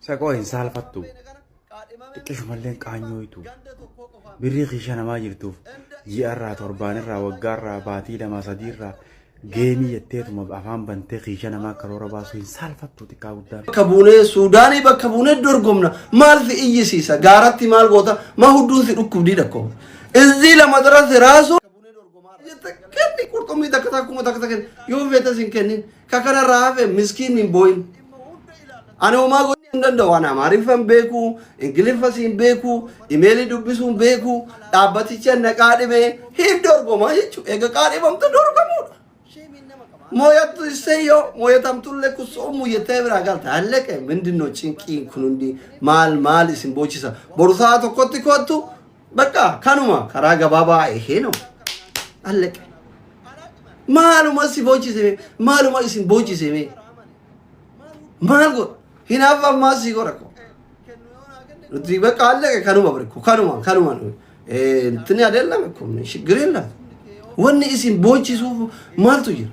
Sakoo hin saalfattu. Xiqqishumallee qaanyooytu. Birrii qiisha namaa jirtuuf ji'arraa torbaanirraa waggaarraa baatii lama sadiirraa geemii jetteetuma afaan bantee qiisha namaa karoora baasu hin saalfattu xiqqaa guddaan. Bakka buunee Suudaanii bakka buunee dorgomna maal fi iyyisiisa gaaratti maal goota ma hudduun si dhukkubdii dhakkoo. Izzii lama darase raasu. Kenni qurxummii takka takkuma takka takka yoo feetas hin kennin kakanarraa hafe miskiin hin booyin. Ani homaa godhuu hin danda'u. Ani Amaariffaan beeku, Ingiliffas hin beeku, imeelii dubbisuun beeku, dhaabbaticha naqaa dhibee hin dorgoma jechuudha. Egaa qaadhibamtu dorgamuudha. Mooyattu isseeyyoo mooyatamtullee kusoo muyyattee biraa galta. Alleqe mindinoo cinqiin kun hundi maal isin boochisa. Borsaa tokkotti kottu bakka kanuma karaa gabaabaa eheenoo. Alleqe. Maaluma si boochise maaluma isin boochise maal godhu. Hinaaf ammaa si godhako. Nuti bakka alleqe kanuma bariku kanuma tini adeellame kun shigirilla. Wanni isin boochisuuf maaltu jira?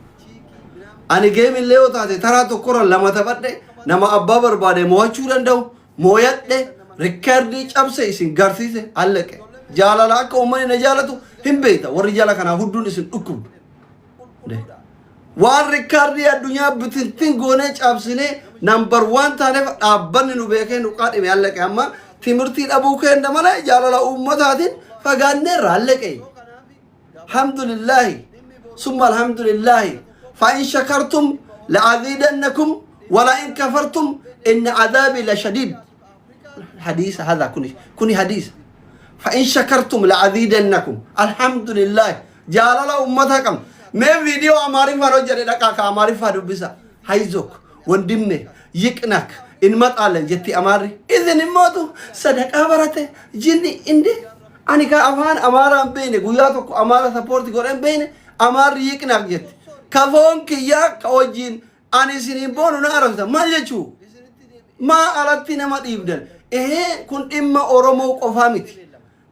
Ani geemillee yoo taate taraa tokkorra lama taphadhe nama abbaa barbaade mo'achuu danda'u mooyadhe rikkaardii cabse isin garsiise alleqe. Jaalala akka uummanni na jaalatu hin beekta warri jaala kanaa hudduun isin dhukkubdu. Waan rikkaardii addunyaa bitintin goonee cabsinee number 1 taaneef dhaabbanni nu beekee nu qaadhime alleqe. Amma timirtii dhabuu keenya malee jaalala uummataatiin fagaanneerra alleqe. Alhamdulillahi summa alhamdulillahi فإن شكرتم لأزيدنكم ولئن كفرتم إن عذابي لشديد. حديث هذا كوني حديث. فإن شكرتم لأزيدنكم الحمد لله جعل الله أمتكم. ما فيديو أماري فارو جري لك أماري فارو بيسا هايزوك وندمني يكنك إن مات على جتي أماري إذن الموتو صدق أمارته جني إندي أنا كأفان أمارا بيني قياتك أمارا سبورتي قرن بيني أماري يكنك جتي كفون كيا كوجين أنا سنين بونو نعرفه ما يجوا ما أردتنا ما يبدل كنت إما أورمو قفامتي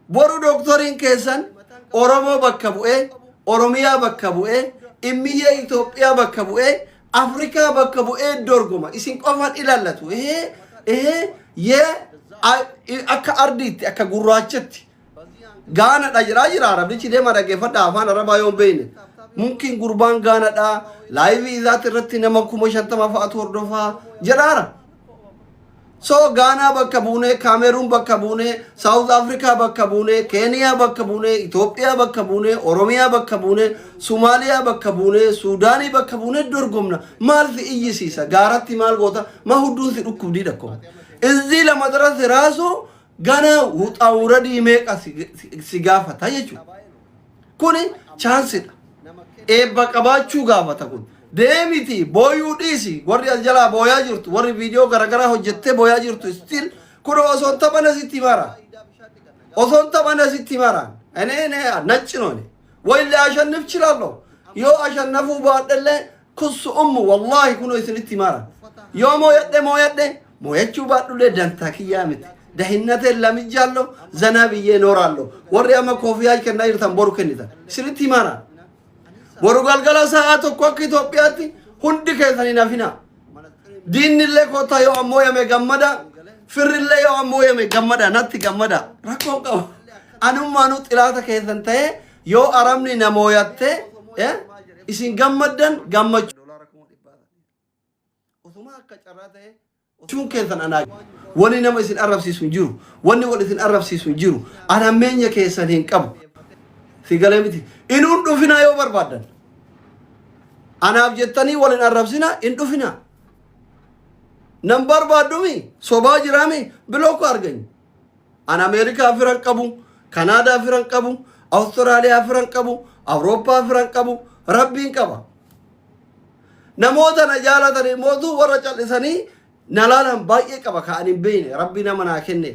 بورو دكتورين كيسان أورمو بكبوه أوروميا بكبوه إمية إثيوبيا بكبوه أفريقيا بكبوه دورغوما إسين قفان إلى اللتو أكا أرديت أكا غراجتي غانا راجرا عربي تي ديما رغفا دافان ربا يوم بين ممكن قربان غانا دا لايف ذات رتي نما كومو شنتما فاتور دوفا جرارا سو غانا بكبونه كاميرون بكبونه ساوث افريكا بكبونه كينيا بكبونه اثيوبيا بكبونه اوروميا بكبونه سوماليا بكبونه سوداني بكبونه دورغومنا مال في ايسيسا غاراتي مال غوتا ما هدون سي دكوبدي دكو ازي لمدرسه راسو غانا وطا وردي ميقا سيغافا تايچو كوني چانس Eebba qabaachuu gaafata kun deemiti booyuu dhiisi warri as jalaa booyaa jirtu warri viidiyoo garagaraa hojjettee booyaa jirtu still kun osoon taphana sitti mara ene naccinooni wayillee ashannif chilaallo yoo ashannafuu baadhellee kussu wallahi kun isinitti mara yoo mooyachuu baadhullee dantaa kiyyaa miti dahinnatee lamijjaallo zanaa biyyee nooraallo warri amma koofiyaa kennaa jirtan boru kennitan isinitti mara Borugal gala saat ko Itoophiyaatti hundi keessanii nafina. Diinillee kota yoo ammoo yame gammada, firrillee yoo ammoo yame gammada natti gammada. Rakkoon qaba. Anummaanu xilaata keessan ta'e yoo aramni namooyatte isin gammaddan gammachuu. Osuma akka carraa ta'e chuun keessan anaa wani nama isin arrabsiisu hin jiru. Wanni wal isin arrabsiisu hin jiru. Anammeenya keessan hin qabu. Sigalee miti. Inuun dhufina yoo barbaadan. Anaaf jettanii waliin arrabsina in dhufina. Nan barbaadumi sobaa jiraami bilooko argani. An Ameerikaa firan qabu, Kanaadaa firan qabu, Awustiraaliyaa firan qabu, Awurooppaa firan qabu, Rabbiin qaba. Namoota na jaalatanii mootuu warra callisanii na laalan baay'ee qaba ka'an hin beeyne Rabbi nama naa kenne.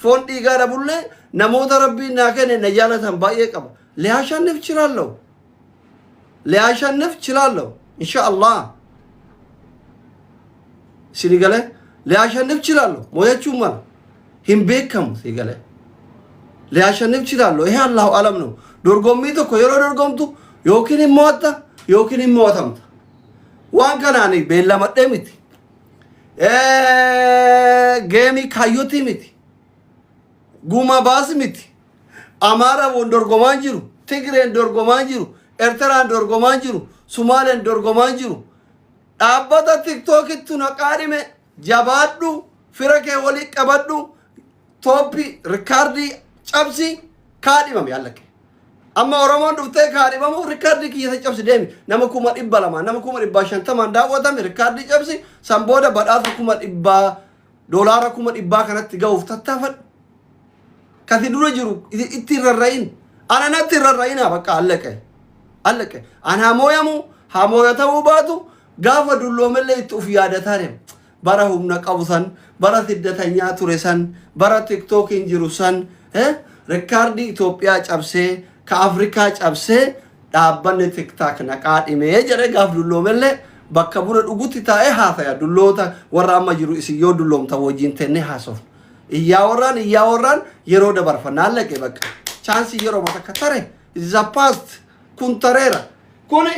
Foon dhiigaa dhabullee namoota Rabbiin naa kenne na jaalatan baay'ee qaba. ሊያሸንፍ ይችላል ኢንሻአላህ ሲሪገለ ሊያሸንፍ ይችላል ሞያቹማ ሂምቤከም ሲገለ ሊያሸንፍ ይችላል ይሄ አላሁ አለም ነው ዶርጎሚቶ ኮየሮ ዶርጎምቱ ዮኪን ሞታምታ ዋን ከናኒ ቤላ መደምቲ geemii kaayyootii miti. Gumaa baasi miti. Amaara dorgomaan jiru. Tigreen dorgomaan jiru. Eertiraan dorgomaan jiru. Sumaaleen dorgomaan jiru. Dhaabbata tiktookitti naqaadhime jabaadhu fira kee walii qabadhu tooppii rikaardii cabsi kaadhimame allake. Amma Oromoon dhuftee kaadhimamu rikaardii kiyyasa cabsi deemi. Nama 200,000 nama 150 daawwatame rikaardii cabsi san booda badhaasa $100 $100 kanatti ga'uuf tattaafadhu. Kasi dura jiru itti rarra'in. Ana natti rarra'ina bakka allake. Allake. Ana hamooya ta'uu baatu gaafa dulloomellee itti uf yaadataa deema. Bara humna qabu san, bara siddatanyaa ture san, bara tiktookiin jiru san, rikaardii Itoophiyaa cabsee, ka Afrikaa cabsee, dhaabbanni tiktaak naqaadhimee jedhee gaaf dulloomellee bakka buna dhugutti taa'ee haasaya. Dulloota warra amma jiru isin yoo dulloomta wajjin tennee haasofna. Iyyaa warraan yeroo dabarfannaa allaqee bakka. Chaansii yeroo matakka tare. Is a past. Kun tareera. Kuni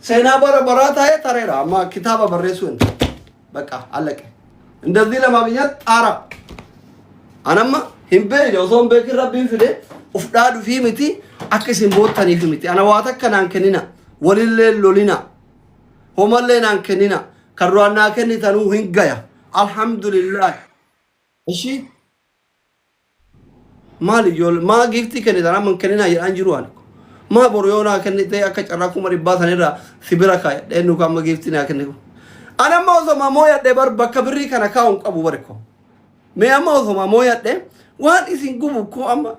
seenaa bara baraa taa'ee tareera. Amma kitaaba barreessuu hin ta'e. Bakka allaqee. Indazii lama biyyatti xaara. Anamma hin beekne osoo hin beekin rabbiin fide uf dhaadhu fi miti akka isin boottaniif miti. Ana waa takka naan kennina. Walillee lolina. Homallee naan kennina. Kan duraan naa kennitanuu hin gaya. Alhamdulillah. Ishi maal maa giftii kennitan amma kennina jedhaan jiru ani. Maa boru yoo naa kennite akka carraa 100 sanirraa sibira kaayadhe eenyu kan amma giftii naa kenniku. Ana amma osoma mooyadhe bar bakka birrii kana kaa'uun qabu bariko. Mee amma osoma mooyadhe waan isin gubu ko amma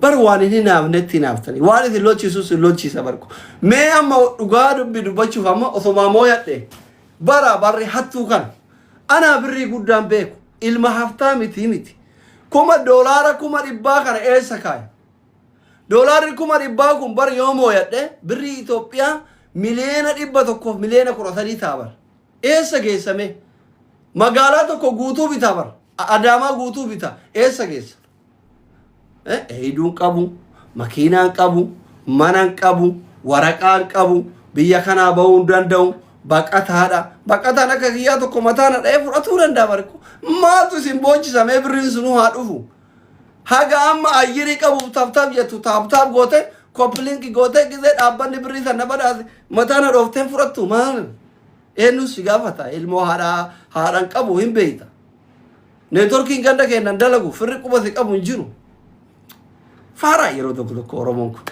bar waan inni naafnetti naaftani waan isin lochisus lochisa barko. Mee amma dhugaa dubbi dubbachuuf amma osoma mooyadhe bara barri hattuu kana. Ana birrii guddaan beeku ilma haftaa miti. $100,000 kana eessa kaaya. $100,000 kun bar yoo mooyadhe birrii Itoophiyaa miliyoona 100 miliyoona 13 taabar. Eessa geessame? Magaalaa tokko guutuu bitaa bar. Adaamaa guutuu bitaa. Eessa geessa? Eeyiduun qabu, makiinaan qabu, manaan qabu, waraqaan qabu, biyya kanaa bahuu hin danda'u. Baqataadha. Baqataan akka kiyyaa tokko mataana dha'ee fudhatuu danda'a barko. Maaltu isin boonchisamee birriin sunuu haa dhufu. Haga amma ayyirii qabuuf taaptaap jettu taaptaap goote koppilinki goote gisee dhaabbanni birrii sana badhaase mataana dhoofteen fudhattu maal? Eenyu si gaafata ilmoo haadhaan qabu hin beeyta. Neetworkiin ganda keenan dalagu firri quba si qabu hin jiru. Faaraa yeroo tokko Oromoon kun.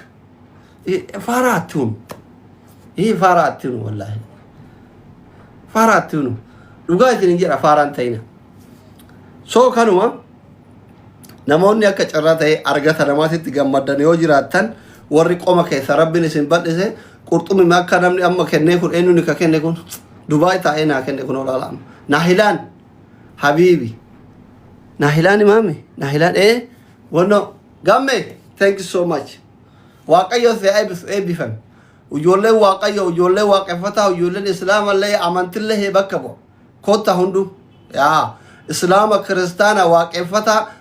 Faaraa attuun. Faaraa attuun wallaahi. Faraatunu dhugaa isin jedha faaraan ta'ina. Soo kanuma namoonni akka carraa ta'e argata namaatitti gammadan yoo jiraattan warri qoma keessa rabbiin isin badhise qurxummii akka namni amma kennee kun eenyu ni ka kenne kun Dubaay taa'ee naa kenne kun olaalaama. Naahilaan Habiibi. Naahilaan imaame. Naahilaan wanno gamme thank you so much. Waaqayyo si eebbifame. Ujoollee waaqayyo ujoollee waaqeffataa ujoolleen islaamallee amantillee bakka bu'a. Kotta hundu yaa islaama kiristaana waaqeffataa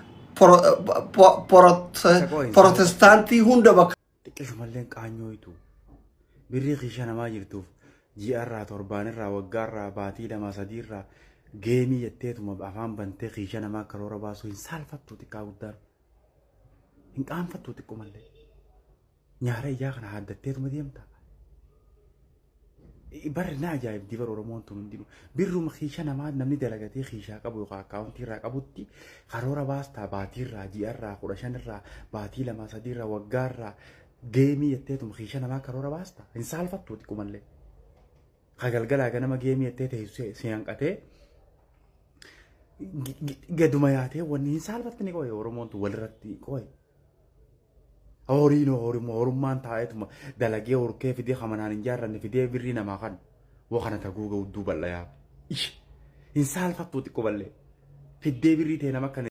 protestaantii hunda bakka. Xiqqeessumallee qaanyooytu birrii kiisha namaa jirtuuf ji'arraa torbaanirraa waggaarraa baatii 2-3 geemii jetteetuma afaan bantee kiisha namaa karoora baasuu hin saalfattu xiqqaa guddaan hin qaanfattu xiqqumallee nyaara ijaa kana haddatteetuma deemta. Barna ajaa'ib dibar Oromoon tun hundinuu birruma kiisha namaa namni dalagatee kiishaa qabu yookaan akkaawuntii irraa qabutti karoora baastaa baatiirraa ji'arraa 15irraa baatii 2-3 waggaarraa geemii jetteetuma kiisha namaa karoora baastaa hin saalfattu xiqqumallee. Kagalgalaa ganama geemii jettee si hanqatee gaduma yaatee wanni hin saalfattini qoye Oromoon tun walirratti qoye. Orummaan taa'eetuma dalagee horkee fidee hamanaan hin jaarranne fidee birrii namaa kan wakana taguuga udduu bal'aa hin saalfattu xiqqoo ballee fiddee birrii ta'e nama kan